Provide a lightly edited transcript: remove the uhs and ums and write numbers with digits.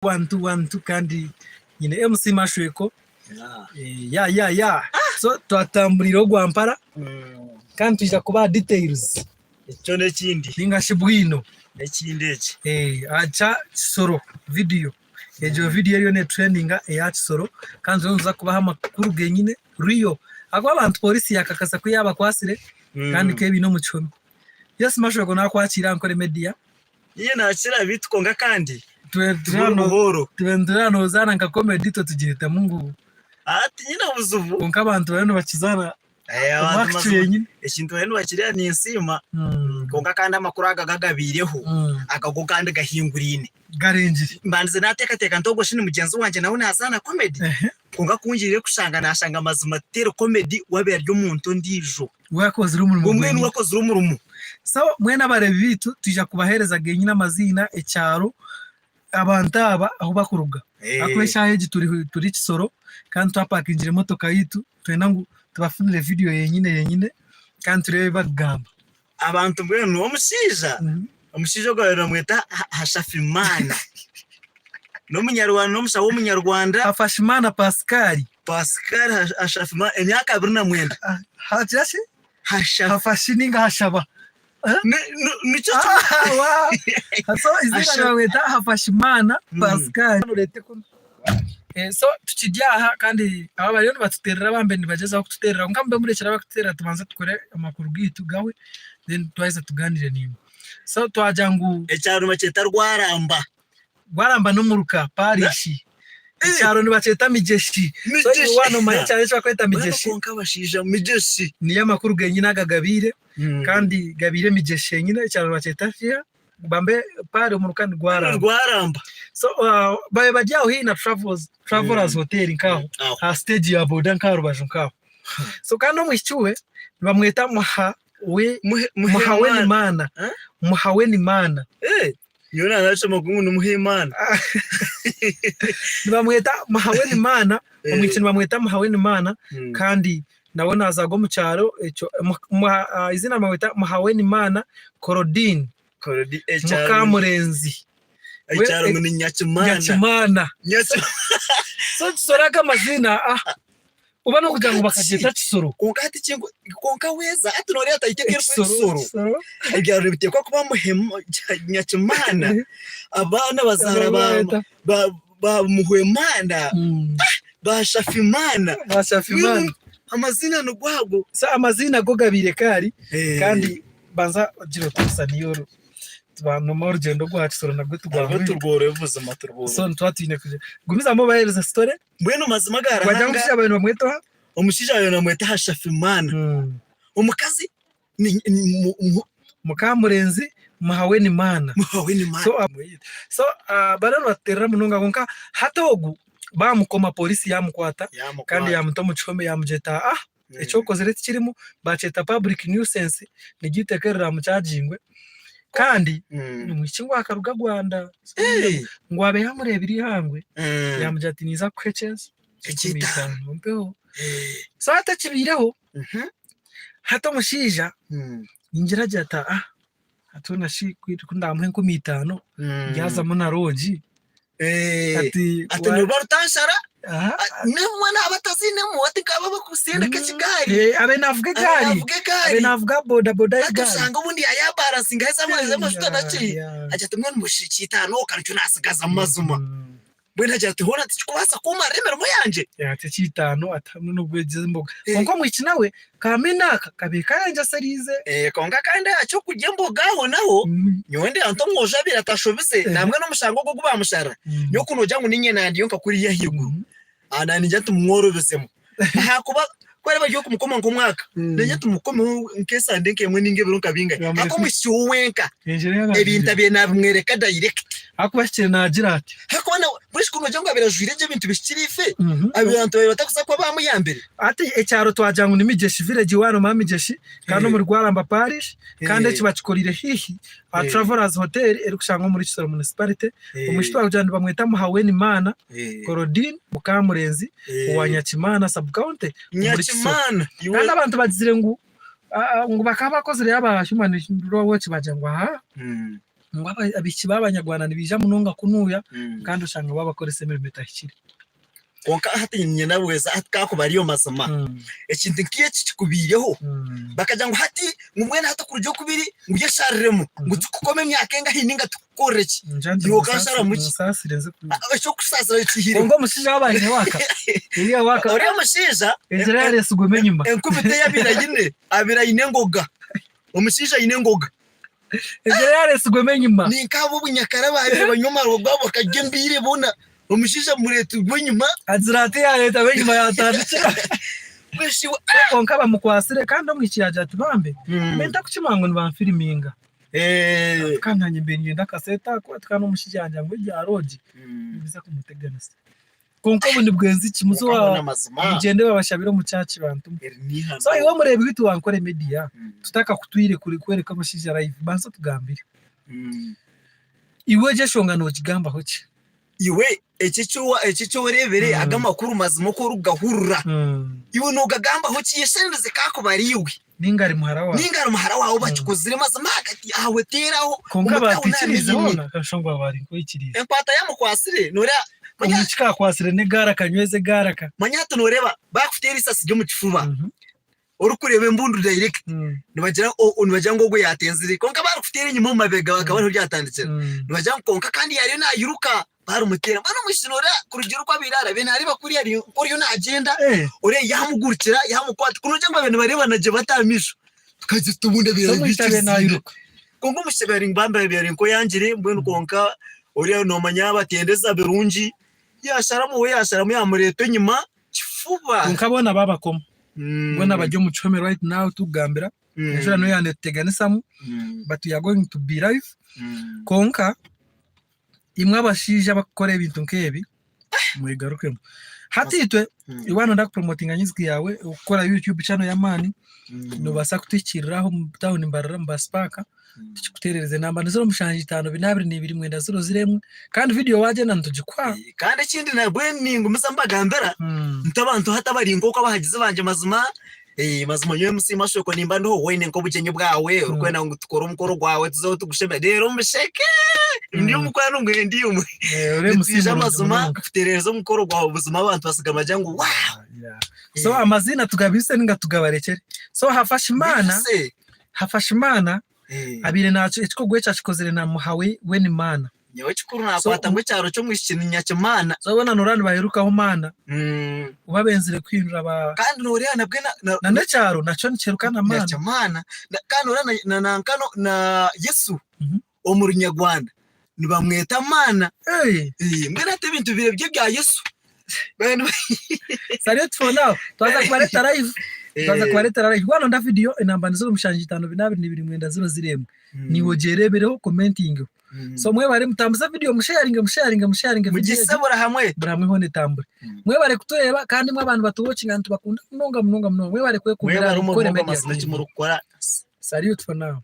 1 kandi nyine MC Mashweko so twatamburiro gwampara kandi tuja kuba details icyo n'ikindi ningashibwino n'ikindeki acha Kisoro video ejo video yo ne trending ya Kisoro kandi nza kubaha amakuru genyine Rio akwa abantu polisi yakakasa kuyaba kwasire kandi kebi no mucomi yes Mashweko nakwakira nkore media iye nakira bitkonga kandi tuendurano zana nka comedy to tugihita Mungu ati nyina buzuvu konka abantu bano bakizana abantu yenyine ikintu bano bakiriya ni insima konka kandi amakuru agagabireho akago kandi gahingurine garenjiri mbanze nateka ntogo shini mugenzi wanje nawe nazana comedy konka kunjirire kushanga nashanga amazima tere comedy waberyo umuntu ndijo wakoze urumurimo umwe wakoze urumurimo so mwena barebi bitu tuja kubahereza genyine amazina ecyaro abantu aba aho bakuruga akwesha heji turi Kisoro kandi twapakinjire motoka yitu twenda ngo tubafunire video yenyine kandi turebe bagamba abantu bwe no omushija gwa mweta Hashafimana no munyarwanda no mushawo munyarwanda Hafashimana Pascal Hashafimana emyaka 29 hajashi hafashininga hashaba nicho so izina weta Hafashimana Pascal urete ko so tukijyaha kandi aba bari batuterera bambe nibageza kututerera ngambe murekera bakutera tubanza tukore amakuru gitu gawe then twaise tuganire nimwe so twajangu ecyaro maceta rwaramba no muruka parishi ecyaro nibaceta mijeshi so wano maye cyane cyo kweta mijeshi konka bashija mijeshi niya makuru genyine agagabire kandi gabire mijeshi nyine ecyaro baceta fia bambe pare muruka rwaramba so baye bajyaho hina travelers hotel nkaho ha stage ya boda nkaho baje nkaho so kandi mwishyuwe bamweta muhaweni mana yona nacho magungu numuhimana bamweta muhaweni mana umwikino bamweta muhaweni mana kandi nabona azago mu cyaro eco izina bamweta muhaweni mana Korodin Mukamurenzi ecyaro ni Nyakimana so Kisoro amazina uba no kugira ngo bakageta Kisoro konka ati kingo konka weza ati nori atayiteke Kisoro ibyaro bitekwa kuba muhema Nyakimana abana bazara ba muhwemana Bashafimana amazina no gwago sa amazina go gabire kari kandi banza giro tusaniyoro abantu mu rugendo rwacu Kisoro nabwo turwore vuze maturwore so ntwatine kuje gumiza mo bahereza story mbweno mazima gara bajya abantu bamweta umushija yawe namweta Hashafimana umukazi ni Mukamurenzi Muhaweni mana so barano baterera munonga konka hatogu bamukoma polisi yamukwata kandi yamutomo chome yamujeta ecokoze leti kirimo baceta public nuisance nigitekerera mu cyagingwe kandi mwikingo akaruga Rwanda ngo abe yamurebiri hangwe yamujati niza kwecheza ekitano mpeho so atakibireho hato mushija ningira jata hatuna shi kwitunda mwenko 5 yaza muna roji ati nubarutashara nimwana abatazine mu ati kaba bakusenda kekigari abe navuga boda gari atusanga ubundi ayabaransinga heza amaze amashuta naki ajya tumwe mushiki 5 karicyo nasigaza amazuma bwena jati hona tikubasa kuma remero moyanje yate 5 atamwe nubwegeze mboga konko mwikinawe kamenaka kabeka yanje serize konka kandi acho kujye mbogaho naho nyonde anto mwoja biratashobise namwe no mushango go kubamushara nyo kunoja ngo ninye nandi yonka kuri yahiguru anani jati mwororesemo hakuba kwari bagiye kumukoma ngo mwaka nje tumukome nkesa ndeke mwe ninge bironka binga akomushyuwenka ebintu bye nabmwereka direct akubashye nagira ati hakona burish kuno jango birajwire je bintu bishirife abantu batakusa kwa bamuyambere ati ecyaro twajangu ni mijeshi village wano mamijeshi kandi mu Rwaramba parish kandi ekibakikorire hihi travelers hotel erikushanga muri Kisoro municipality umushitwa kujana bamweta Muhaweni mana Korodin Mukamurenzi wa Nyakimana sub county Nyakimana kandi abantu bazire ngo bakaba bakozere aba human rights bajangwa ngwaba abiki babanyarwanda nibija munonga kunuya kandi ushanga babakore semiremeta hikiri konka hatinye nabweza atkakubariyo mazima ekintu kiye kikubiyeho bakaja ngo hati ngumwe hata kurjo kubiri ngye sharremo ngo tukukome myaka hininga tukoreki yo kashara muki cyo kusasira ikihire ngo mushinja wabanye waka iriya waka ore mushinja Israel sugume nyuma enkubite yabirayine abirayine ngoga umushinja yine ngoga Israel sugume nyuma ni nkabo bunyakara babe banyuma rwabo kagembire bona umushisha muretu bonyuma azirate ya leta benyuma yatandikira beshiwe onka bamukwasire kandi omwikiyaja tubambe menta kuchimango nibamfiliminga kanganye mbenye ndakaseta ko atkana umushijanja ngo ya roji biza kumuteganisa konko bundi bwenzi kimuzo wa mugende babashabiro mu cyaci bantu so iwo murebe bitu wankore media tutaka kutwire kuri kwereka amashija live banza tugambire iwe je shongano kigamba hoki iwe ekicho rebere agamakuru mazimo ko rugahurura iwe no gagamba ho kiyeshendeze kakubariwe ningari muhara wawo bakikozire mazima hagati awe teraho konka batikiriza bona kashongwa bari ko ikiriza empata yamukwasire nora manyika kwasire ne gara kanyweze gara ka manyato noreba bakufitera isasi ryo mu kifuba urukurebe mbundu direct nibagira ngo yatenzire konka barufitera inyuma mu mabega bakaba ryatandikira nibagira ngo konka kandi yari nayiruka barumutera bano mushinora kurugiro kwa birara bene ari bakuri ari kuri yo nagenda ore yamugurukira yamukwata kunuje ngo abantu bareba naje batamisho tukaje tubunde birabicire nayiruka kongo mushebera imbamba bibere ko yangire mbwenu konka ore no manya batendeza birungi yasharamu yamureto nyuma kifuba nkabona babakoma mbona bajyo mu chome right now tugambira ejo no yaneteganisamu but we are going to be live konka imwe abashije bakore ibintu nkebi muri garukemo hatitwe iwana ndak promoting anyizwi yawe ukora YouTube channel ya mani no basa kutikiriraho mu town imbarara mbasipaka tukuterereze namba nizero mushanje 5 mwenda zero ziremwe kandi video waje nantujikwa kandi kindi na bweningo musambagambera ntabantu hatabari ngoko bahagize banje mazima mazima nyo musima shoko nimba ndo wene ngo bukenye bwawe urkwena ngo tukora umukoro gwawe tuzo tugusheme rero musheke ndiyo mukwano ngo ndiyo ure musima mazima kutererezo umukoro gwawe ubuzima abantu basiga majango wow so amazina tugabise ninga tugabarekere so hafashimana abire nacho ekiko gwecha chikozere na muhawe weni mana nyewe chikuru nakwata ngo cyaro cyo mwishini nyakimana zabona norani baheruka ho mana ubabenzire kwinjira ba kandi noriya nabwe na ndacyaro naco nicerukana mana nyakimana kandi orana na nkano na Yesu omurunyarwanda nibamweta mana mbere ate bintu birebye bya Yesu Salut for now twaza kubareta live Rwanda nda video inamba nizo mushanje 5 mwenda zero ziremwe niwo jerebereho commenting so mwe bare mutambuza video musharinga mugisabura hamwe bramwe hone tambure mwe bare kutureba kandi mwe abantu batuwatching antu bakunda munonga mwe bare kwe kumera ko media Salut for now